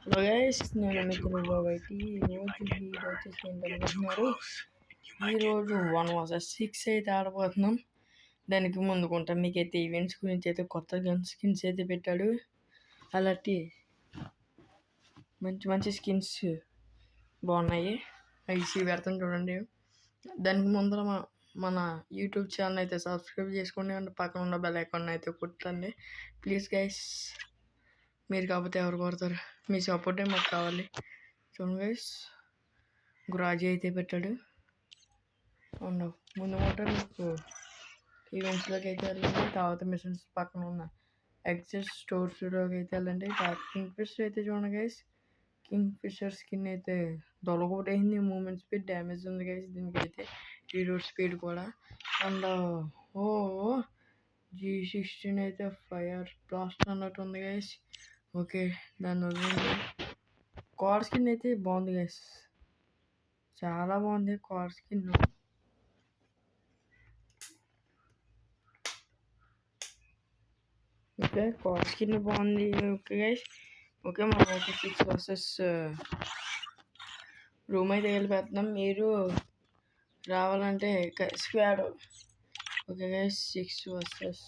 Hello guys, నేను మీ Telugu YT. ఈరోజు video వచ్చేసి ఏంటనుకుంటున్నారు, ఈరోజు 1 vs 6 అయితే ఆడబోతున్నాం. దానికి ముందుకుంటా మీకైతే ఈవెంట్స్ గురించి అయితే కొత్త గన్ స్కిన్స్ అయితే పెట్టాడు. అలాంటి మంచి మంచి స్కిన్స్ బాగున్నాయి, అవి పెడతాను చూడండి. దానికి ముందర మన యూట్యూబ్ ఛానల్ అయితే సబ్స్క్రైబ్ చేసుకోండి అండ్ పక్కన ఉన్న బెల్ ఐకాన్ అయితే కొట్టండి ప్లీజ్ గైస్. మీరు కాకపోతే ఎవరు కొడతారు? మీ సపోర్టే మాకు కావాలి. చూడండి గైస్, గురాజీ అయితే పెట్టాడు. అవును, ముందు మాట మీకు ఈవెంట్స్లోకి అయితే వెళ్ళండి. తర్వాత మిషన్స్ పక్కన ఉన్న ఎగ్జెస్ స్టోర్స్లోకి అయితే వెళ్ళండి. కింగ్ ఫిషర్ అయితే చూడండి గైస్, కింగ్ ఫిషర్ స్కిన్ అయితే దొలగొట్టేసింది. మూమెంట్ స్పీడ్ డ్యామేజ్ ఉంది గైస్ దీనికి అయితే, రీలోడ్ స్పీడ్ కూడా. అండ్ G16 అయితే ఫైర్ బ్లాస్ట్ అన్నట్టు ఉంది గైస్. ఓకే, దాన్ని వదిలింది. కార్ స్కిన్ అయితే బాగుంది గైస్, చాలా బాగుంది car skin. Okay, car skin బాగుంది. ఓకే గైస్, ఓకే మనం అయితే 6 vs రూమ్ అయితే వెళ్ళిపోతున్నాం. మీరు రావాలంటే స్క్వాడ్. ఓకే గైస్, 6 vs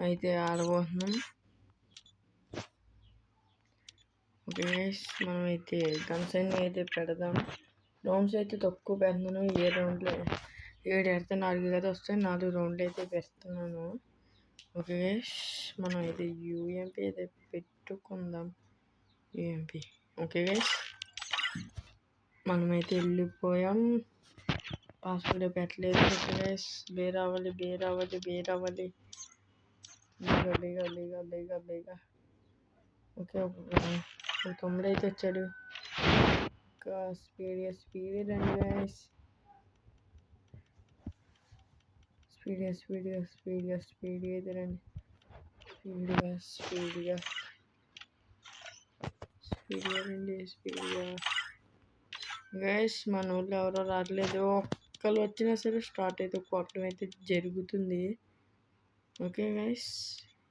అయితే ఆడబోతున్నాం. ఓకే గైస్, మనమైతే గన్స్ అన్ని అయితే పెడదాం. రౌండ్స్ అయితే తక్కువ పెడుతున్నాను. ఏ రౌండ్లో 7 పెడితే 4 కదా వస్తాయి, 4 రౌండ్లు అయితే పెడుతున్నాను. ఓకే గైస్, మనం అయితే యూఎంపీ అయితే పెట్టుకుందాం. యూఎంపీ ఓకే గైస్, మనమైతే వెళ్ళిపోయాం. పాస్వర్డ్ పెట్టలేదు. ఓకే గైస్, బే రావాలి. బేగా. ఓకే, ఒక తమ్ముడు అయితే వచ్చాడు. ఇంకా స్పీడ్ రండి గైస్, స్పీడ్గా అయితే రండి. స్పీడ్గా గైస్, మన ఊళ్ళో ఎవరో రావట్లేదు. ఒక్కరు వచ్చినా సరే స్టార్ట్ అయితే కొట్టడం అయితే జరుగుతుంది. ఓకే గైస్,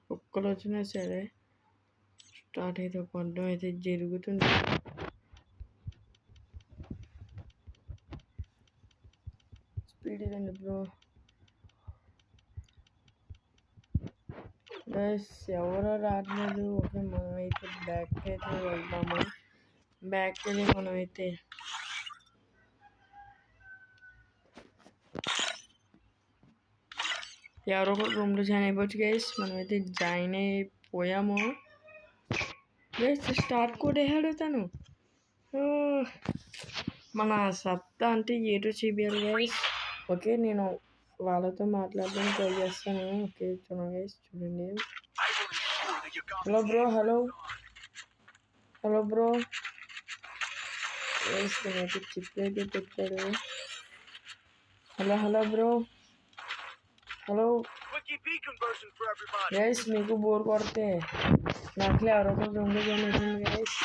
ఒక్కరు వచ్చినా సరే స్టార్ట్ అయితే కొట్టడం అయితే జరుగుతుంది. స్పీడ్ రండి బ్రో. గైస్, ఎవరో రావట్లేదు. ఓకే, మనమైతే బ్యాక్ అయితే వెళ్దాము. బ్యాక్ వెళ్ళి మనమైతే ఎవరో ఒక రూమ్లో జాయిన్ అయిపోవచ్చు గైస్. మనమైతే జాయిన్ అయిపోయాము గైస్. స్టార్ట్ కూడా వేసాడు తను. మన సత్తా అంటే ఏటో చూపించాలి గైస్. ఓకే, నేను వాళ్ళతో మాట్లాడడానికి ట్రై చేస్తాను. ఓకే చూడండి గైస్, చూడండి. హలో బ్రో గైస్, నేనైతే చిప్ అయితే పెట్టాడు. Hello bro. గైస్, మీకు బోర్ కొడితే నాకు ఎవరో ఒక రూమ్లో జాయిన్ అయిపోయింది గైస్.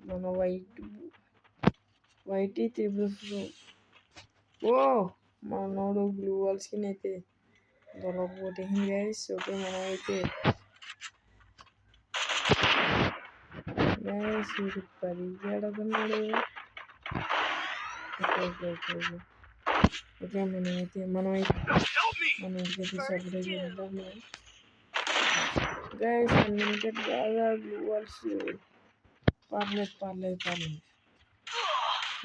మన వైట్ త్రిబుల్స్. మనోడు బ్లూ వాల్ స్కిన్ అయితే దొరకబోతుంది గైస్. ఓకే, మనం అయితే గైస్ ఇది పరిగెడుతున్నాడు. ఓకే, మనమైతే సపరేట్ చేద్దాము గైస్. అన్లిమిటెడ్ కాదా బ్లూ వాల్స్? పర్లేదు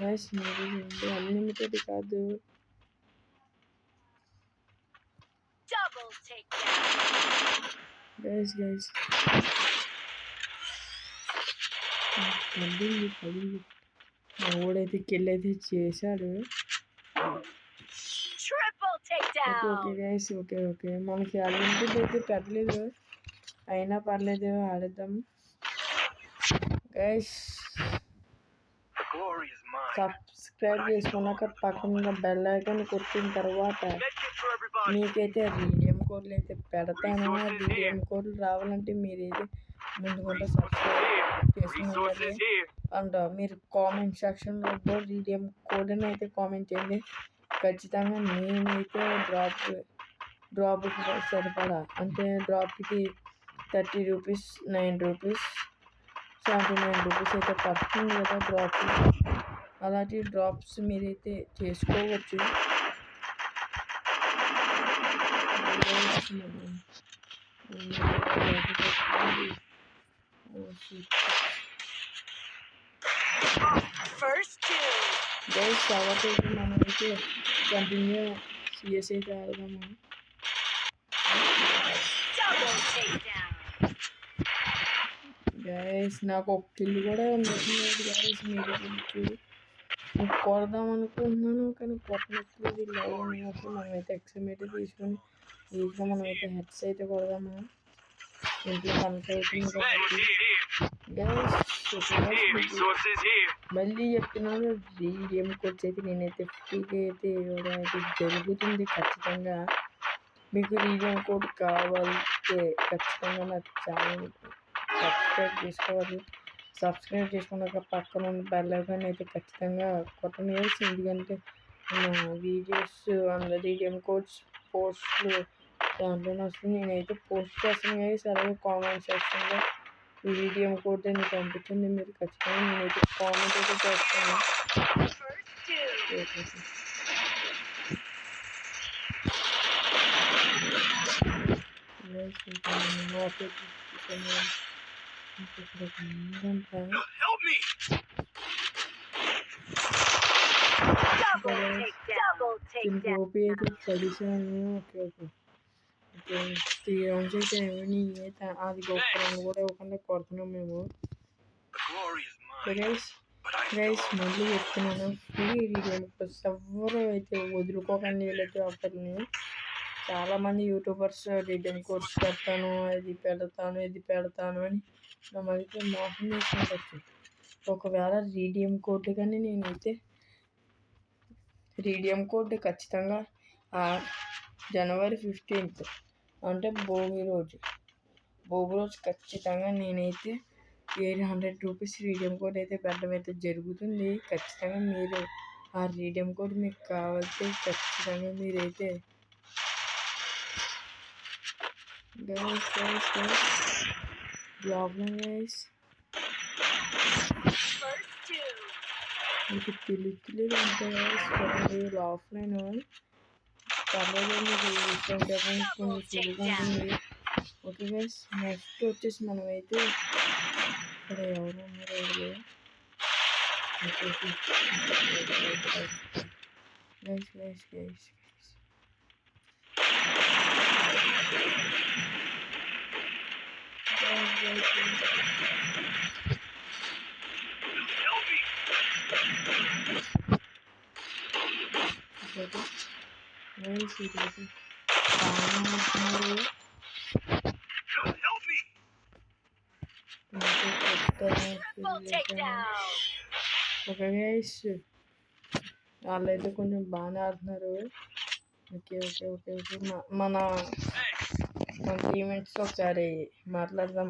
గైస్, మీరు అన్లిమిటెడ్ కాదు గైస్. పడింది. మా ఊడైతే కిల్ అయితే చేశాడు. ఓకే గైస్, ఓకే మనకి అన్లిమిటెడ్ అయితే పెట్టలేదు, అయినా పర్లేదు ఆడేద్దాం గైస్. సబ్స్క్రైబ్ చేసుకున్నాక పక్కన బెల్ ఐకాన్ కొట్టిన తర్వాత మీకైతే రీడియం కోడ్లు అయితే పెడతాను. రీడియం కోడ్లు రావాలంటే మీరైతే ముందుకుంటే సబ్స్క్రైబ్ చేసుకుని అండ్ మీరు కామెంట్ సెక్షన్లో రీడియం కోడ్ని అయితే కామెంట్ చేయండి. ఖచ్చితంగా నేనైతే డ్రాప్కి సరిపడా అంటే డ్రాప్కి 30 రూపీస్ 9 రూపీస్ రూపీస్ అయితే పడుతుంది కదా డ్రాప్. అలాంటి డ్రాప్స్ మీరైతే చేసుకోవచ్చు. గైస్ తర్వాత అయితే మనమైతే కంటిన్యూ సిఎస్ అయితే ఆడదాము. గైస్ నాకు ఒక కిల్ కూడా ఉండట్లేదు గైస్. మీరు కొడదాం అనుకుంటున్నాను కానీ కొట్టనట్లేదు. ఇలా మనమైతే ఎక్స్ఎంఐతే తీసుకొని ఈజీగా మనమైతే హెడ్స్ అయితే కొడదాము. ఇంట్లో కనెక్ట్ అవుతుంది కాబట్టి మళ్ళీ చెప్తున్నాను, రీడియం కోడ్స్ అయితే నేనైతే ఫ్రీగా అయితే ఇవ్వడం అయితే జరుగుతుంది. ఖచ్చితంగా మీకు రీడియం కోడ్ కావాలంటే ఖచ్చితంగా నా ఛానల్ సబ్స్క్రైబ్ చేసుకోవాలి. సబ్స్క్రైబ్ చేసుకున్నాక పక్కన ఉన్న బెల్ ఐకాన్ అయితే ఖచ్చితంగా కొట్టండి. ఎందుకంటే నా వీడియోస్ అండ్ రీడియం కోడ్స్ పోస్ట్లు దాంట్లోనే వస్తుంది. నేనైతే పోస్ట్ చేస్తాను గైస్. అలాగే కామెంట్ సెక్షన్లో ఈ రీడియం కోడ్ అని పంపించండి. మీరు ఖచ్చితంగా నేనైతే కామెంట్ అయితే చేస్తాను. ఓపీ అయితే కలిసాను. ఓకే 3 రౌండ్స్ అయితే అయితే అది గొప్ప రౌండ్ కూడా ఇవ్వకుండా కొడుతున్నాం మేము. గైస్ మళ్ళీ చెప్తున్నాను, ఫ్రీ రీడియం కోడ్స్ ఎవరు అయితే వదులుకోకండి. వీళ్ళైతే ఆఫర్ని చాలామంది యూట్యూబర్స్ రీడియం కోడ్స్ పెడతాను, ఇది పెడతాను అని మమ్మల్ని మోసం చేసుకుంటచ్చు. ఒకవేళ రీడియం కోడ్ కానీ నేనైతే రీడియం కోడ్ ఖచ్చితంగా జనవరి 15th అంటే భోగి రోజు ఖచ్చితంగా నేనైతే 800 రూపీస్ రీడియం కోడ్ అయితే పెట్టడం అయితే జరుగుతుంది. ఖచ్చితంగా మీరు ఆ రీడియం కోడ్ మీకు కావాలంటే ఖచ్చితంగా మీరైతే బ్లాగ్ గైస్ మీకు తెలియట్లేదు అంటే గైస్ ఆఫ్లైన్ పర్లేదు, మీకు ఇష్టం చెప్పండి, కొన్ని సులువుకుంటుంది. ఓకే గైస్, నెక్స్ట్ వచ్చేసి మనమైతే ఇక్కడ ఎవరు ఉన్నారు గైస్ ఓకే గైస్, వాళ్ళైతే కొంచెం బాగానే ఆడుతున్నారు. ఓకే మన టీమేట్స్ ఒకసారి మాట్లాడదాం.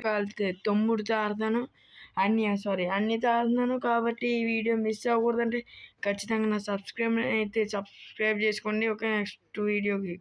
కాలితే తమ్ముడితో ఆడతాను, అన్నితో ఆడుతున్నాను. కాబట్టి ఈ వీడియో మిస్ అవ్వకూడదంటే ఖచ్చితంగా నా సబ్స్క్రైబ్ చేసుకోండి. ఓకే, నెక్స్ట్ వీడియోకి